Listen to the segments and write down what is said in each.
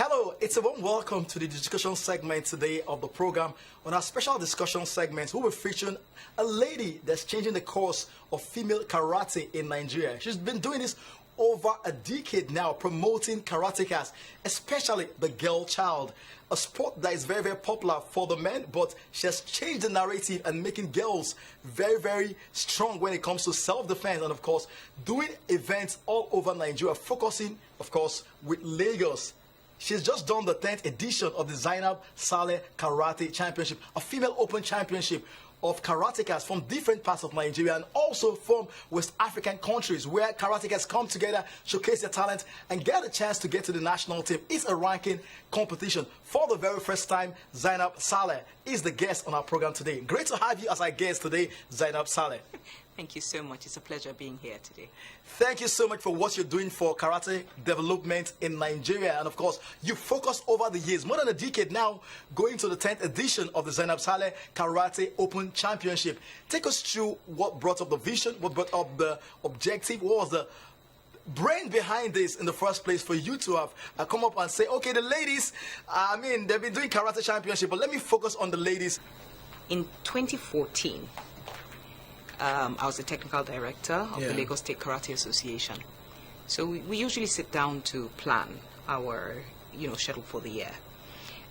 Hello, it's a warm welcome to the discussion segment today of the program. On our special discussion segment, we will feature a lady that's changing the course of female karate in Nigeria. She's been doing this over a decade now, promoting karatekas, especially the girl child, a sport that is very, very popular for the men, but she has changed the narrative and making girls very, very strong when it comes to self-defense and, of course, doing events all over Nigeria, focusing, of course, with Lagos. She's just done the 10th edition of the Zainab Saleh Karate Championship, a female open championship of karatekas from different parts of Nigeria and also from West African countries where karatekas come together, showcase their talent, and get a chance to get to the national team. It's a ranking competition. For the very first time, Zainab Saleh is the guest on our program today. Great to have you as our guest today, Zainab Saleh. Thank you so much. It's a pleasure being here today. Thank you so much for what you're doing for karate development in Nigeria. And of course, you focused over the years, more than a decade now, going to the 10th edition of the Zainab Saleh Karate Open Championship. Take us through what brought up the vision, what brought up the objective, what was the brain behind this in the first place for you to have come up and say, okay, the ladies, they've been doing karate championship, but let me focus on the ladies. In 2014, I was the technical director of the Lagos State Karate Association. So we usually sit down to plan our, schedule for the year.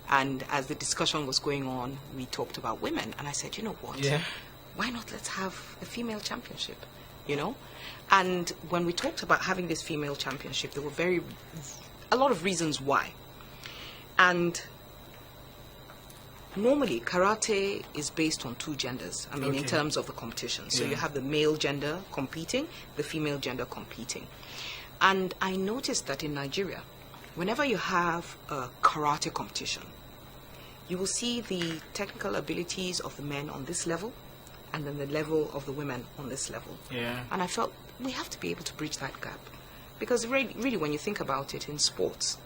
And as the discussion was going on, we talked about women. And I said, you know what? Yeah. Why not let's have a female championship, And when we talked about having this female championship, there were a lot of reasons why. And normally, karate is based on two genders, in terms of the competition. So you have the male gender competing, the female gender competing. And I noticed that in Nigeria, whenever you have a karate competition, you will see the technical abilities of the men on this level, and then the level of the women on this level. Yeah. And I felt we have to be able to bridge that gap. Because really, when you think about it in sports,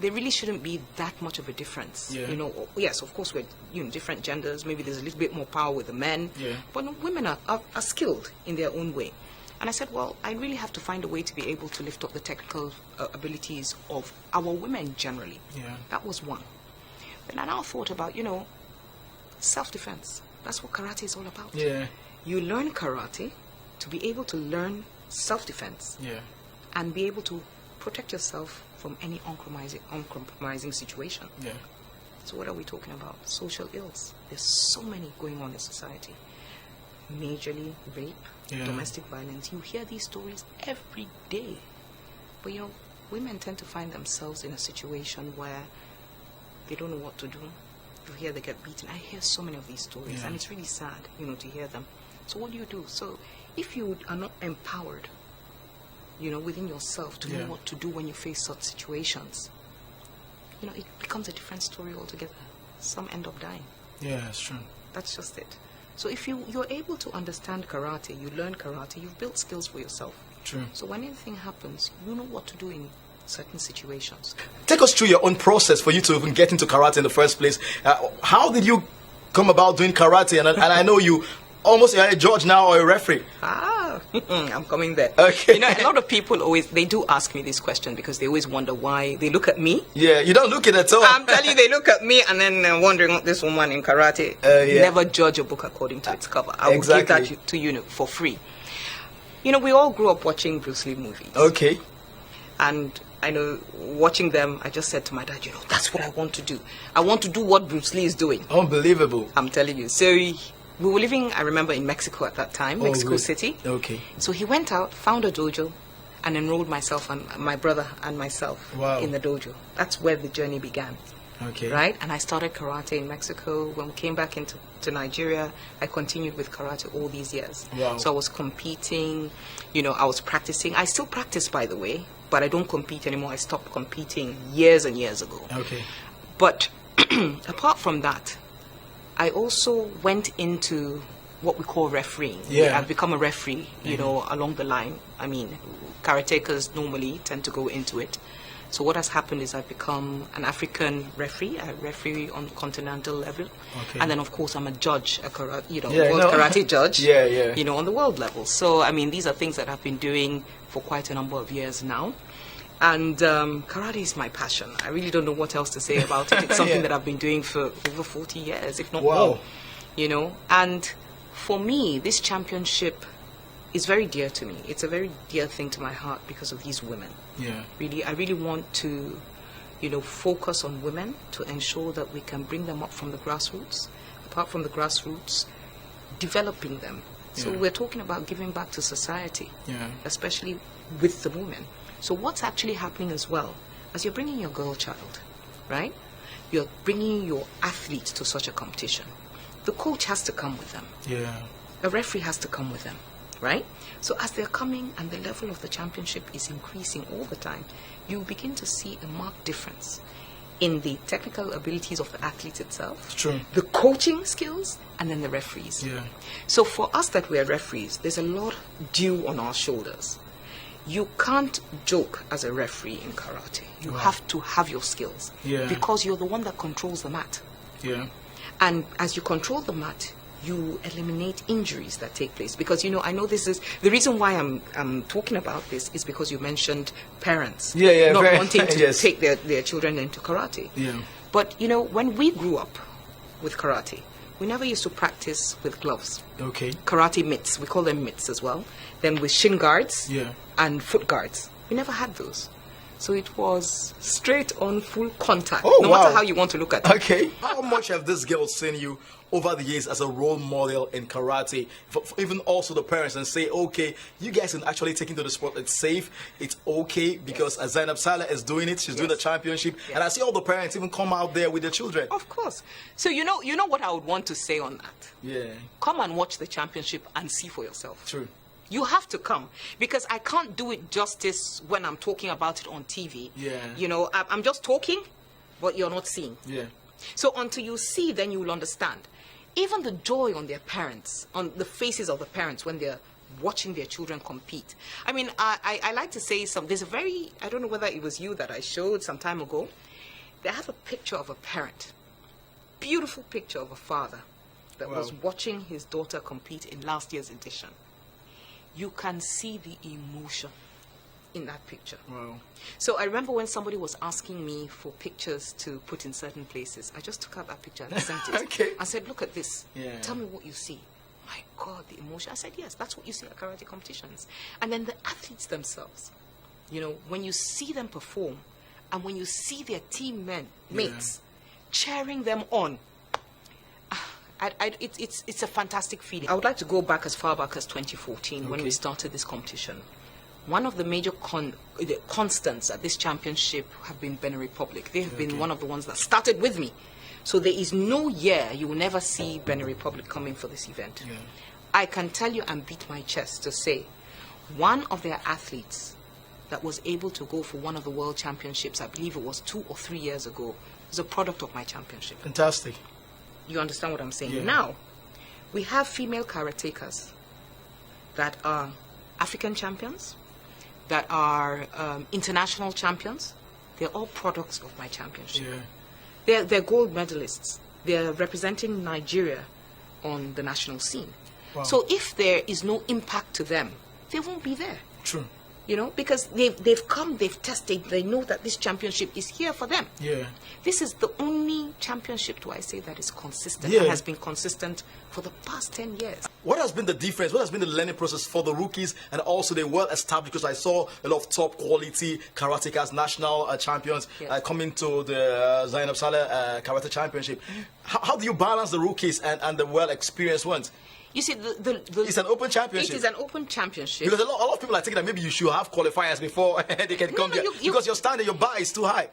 there really shouldn't be that much of a difference. Yeah. Yes, of course, we're different genders. Maybe there's a little bit more power with the men. Yeah. But women are skilled in their own way. And I said, well, I really have to find a way to be able to lift up the technical abilities of our women generally. Yeah. That was one. Then I now thought about, self-defense. That's what karate is all about. Yeah. You learn karate to be able to learn self-defense. Yeah. And be able to protect yourself from any uncompromising situation. Yeah. So what are we talking about? Social ills. There's so many going on in society. Majorly rape, domestic violence. You hear these stories every day. But women tend to find themselves in a situation where they don't know what to do. You hear they get beaten. I hear so many of these stories, and it's really sad, to hear them. So what do you do? So if you are not empowered, within yourself to know what to do when you face such situations, it becomes a different story altogether. Some end up dying. Yeah, that's true. That's just it. So if you're able to understand karate, you learn karate, you've built skills for yourself. True. So when anything happens, you know what to do in certain situations. Take us through your own process for you to even get into karate in the first place. How did you come about doing karate? And I know you almost are a judge now or a referee. I'm coming there. Okay. A lot of people they do ask me this question because they always wonder why. They look at me. Yeah, you don't look it at all. I'm telling you, they look at me and then wondering, this woman in karate. Never judge a book according to its cover. I will give that to you for free. We all grew up watching Bruce Lee movies. Okay. And I know, watching them, I just said to my dad, that's what I want to do. I want to do what Bruce Lee is doing. Unbelievable. I'm telling you. So we were living, I remember, in Mexico at that time, Mexico City. Okay. So he went out, found a dojo, and enrolled myself and my brother and myself in the dojo. That's where the journey began. Okay. Right? And I started karate in Mexico. When we came back into Nigeria, I continued with karate all these years. Wow. So I was competing, I was practicing. I still practice, by the way, but I don't compete anymore. I stopped competing years and years ago. Okay. But apart from that, I also went into what we call refereeing. Yeah. I've become a referee, along the line. Karatekas normally tend to go into it. So what has happened is I've become an African referee. I referee on continental level. Okay. And then, of course, I'm a judge, world karate judge, on the world level. So, these are things that I've been doing for quite a number of years now. And karate is my passion. I really don't know what else to say about it. It's something that I've been doing for over 40 years, if not more. You know, and for me, this championship is very dear to me. It's a very dear thing to my heart because of these women. Yeah. Really, I really want to, you know, focus on women to ensure that we can bring them up from the grassroots. Apart from the grassroots, developing them. So we're talking about giving back to society, especially with the women. So what's actually happening as well, as you're bringing your girl child, right? You're bringing your athlete to such a competition. The coach has to come with them. Yeah. A referee has to come with them, right? So as they're coming and the level of the championship is increasing all the time, you begin to see a marked difference in the technical abilities of the athlete itself, the coaching skills, and then the referees. Yeah. So for us that we're referees, there's a lot due on our shoulders. You can't joke as a referee in karate. You have to have your skills because you're the one that controls the mat. Yeah. And as you control the mat, you eliminate injuries that take place. Because, you know, I know this is the reason why I'm talking about this is because you mentioned parents not wanting to take their children into karate. Yeah. But, you know, when we grew up with karate, we never used to practice with gloves. Okay. Karate mitts, we call them mitts as well. Then with shin guards and foot guards. We never had those. So it was straight on full contact, no matter how you want to look at it. Okay. How much have these girls seen you over the years as a role model in karate? For even also the parents, and say, okay, you guys can actually take into the sport. It's safe. It's okay because Zainab Saleh is doing it. She's doing the championship. And I see all the parents even come out there with their children. Of course. So you know what I would want to say on that? Yeah. Come and watch the championship and see for yourself. True. You have to come because I can't do it justice when I'm talking about it on TV. Yeah. You know, I'm just talking, but you're not seeing. Yeah. So until you see, then you will understand. Even the joy on their parents, on the faces of the parents when they're watching their children compete. I mean, I like to say there's a very, I don't know whether it was you that I showed some time ago. They have a picture of a parent, beautiful picture of a father that was watching his daughter compete in last year's edition. You can see the emotion in that picture. Wow. So I remember when somebody was asking me for pictures to put in certain places, I just took out that picture and sent it. Okay. I said, look at this. Yeah. Tell me what you see. My God, the emotion. I said, yes, that's what you see at karate competitions. And then the athletes themselves, you know, when you see them perform and when you see their mates cheering them on, it's a fantastic feeling. I would like to go back as far back as 2014 when we started this competition. One of the major constants at this championship have been Benin Republic. They have been one of the ones that started with me. So there is no year you will never see Benin Republic coming for this event. Yeah. I can tell you and beat my chest to say one of their athletes that was able to go for one of the world championships, I believe it was 2 or 3 years ago, is a product of my championship. Fantastic. You understand what I'm saying? Yeah. Now, we have female karatekas that are African champions, that are international champions. They're all products of my championship. Yeah. They're gold medalists. They're representing Nigeria on the national scene. Wow. So if there is no impact to them, they won't be there. True. You know, because they've come, they've tested, they know that this championship is here for them. Yeah. This is the only championship, do I say, that is consistent and has been consistent for the past 10 years. What has been the difference? What has been the learning process for the rookies and also the well-established? Because I saw a lot of top quality karatekas, national champions coming to the Zainab Saleh Karate Championship. How do you balance the rookies and the well-experienced ones? You see, it's an open championship. It is an open championship. Because a lot of people are thinking that maybe you should have qualifiers before they can come here. Because your standard, your bar is too high.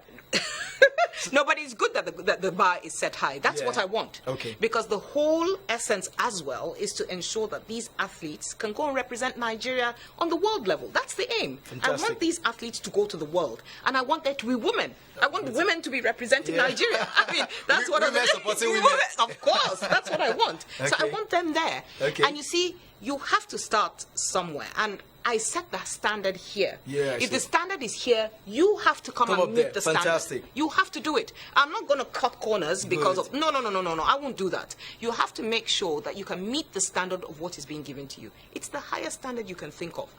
No, but it's good that the bar is set high. That's what I want. Okay. Because the whole essence as well is to ensure that these athletes can go and represent Nigeria on the world level. That's the aim. Fantastic. I want these athletes to go to the world. And I want there to be women. I want women to be representing Nigeria. I mean, that's what I want. Supporting women. Of course. That's what I want. Okay. So I want them there. Okay. And you see, you have to start somewhere. And I set the standard here. Yeah, if the standard is here, you have to come and meet the standard. Fantastic. You have to do it. I'm not going to cut corners because of... No. I won't do that. You have to make sure that you can meet the standard of what is being given to you. It's the highest standard you can think of.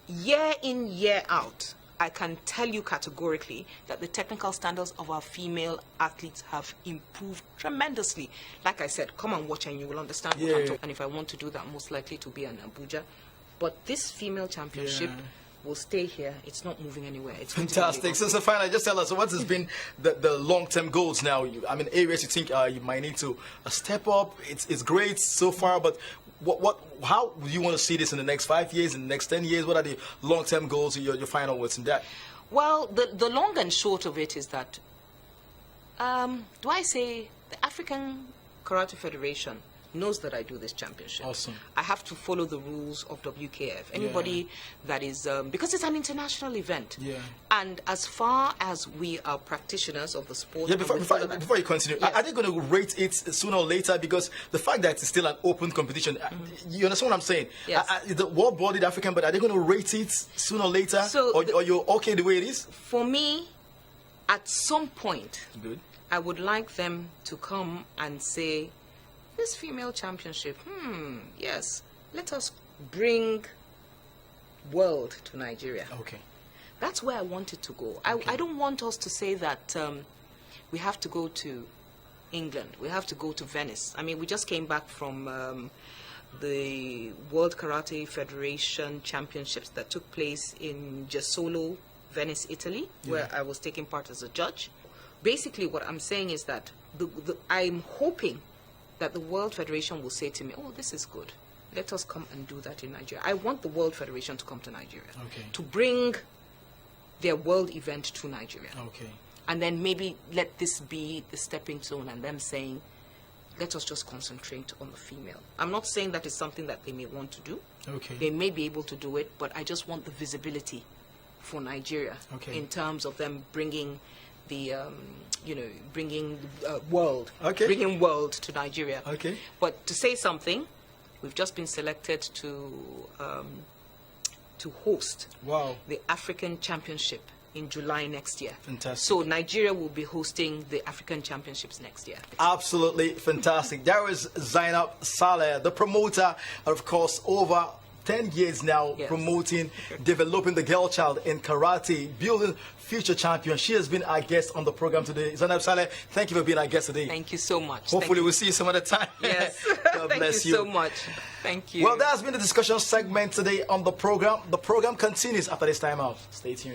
Year in, year out, I can tell you categorically that the technical standards of our female athletes have improved tremendously. Like I said, come and watch and you will understand what I'm talking. And if I want to do that, most likely to be in Abuja. But this female championship will stay here. It's not moving anywhere. It's fantastic. So finally, just tell us, what has been the long-term goals now? I mean, areas you think you might need to step up. It's great so far, but how do you want to see this in the next 5 years, in the next 10 years? What are the long-term goals, your final words in that? Well, the long and short of it is that, do I say the African Karate Federation knows that I do this championship. Awesome. I have to follow the rules of WKF. Anybody that is, because it's an international event. Yeah. And as far as we are practitioners of the sport... Yeah, before you continue, are they going to rate it sooner or later? Because the fact that it's still an open competition, you understand what I'm saying? Yes. The world body, the African, but are they going to rate it sooner or later? So or you're okay the way it is? For me, at some point, good, I would like them to come and say, this female championship, yes, let us bring world to Nigeria. Okay. That's where I want it to go. I don't want us to say that we have to go to England, we have to go to Venice. I mean, we just came back from the World Karate Federation Championships that took place in Jesolo, Venice, Italy, where I was taking part as a judge. Basically, what I'm saying is that I'm hoping that the World Federation will say to me, oh, this is good. Let us come and do that in Nigeria. I want the World Federation to come to Nigeria. To bring their world event to Nigeria. And then maybe let this be the stepping stone and them saying, let us just concentrate on the female. I'm not saying that is something that they may want to do. They may be able to do it, but I just want the visibility for Nigeria in terms of them bringing the bringing world to Nigeria. But to say something, we've just been selected to host the African Championship in July next year. Fantastic. So Nigeria will be hosting the African Championships next year. Absolutely fantastic. There is Zainab Saleh, the promoter, of course, over 10 years now, promoting, developing the girl child in karate, building future champions. She has been our guest on the program today. Zainab Saleh, thank you for being our guest today. Thank you so much. Hopefully we'll see you some other time. Yes. God bless you so much. Thank you. Well, that has been the discussion segment today on the program. The program continues after this time out. Stay tuned.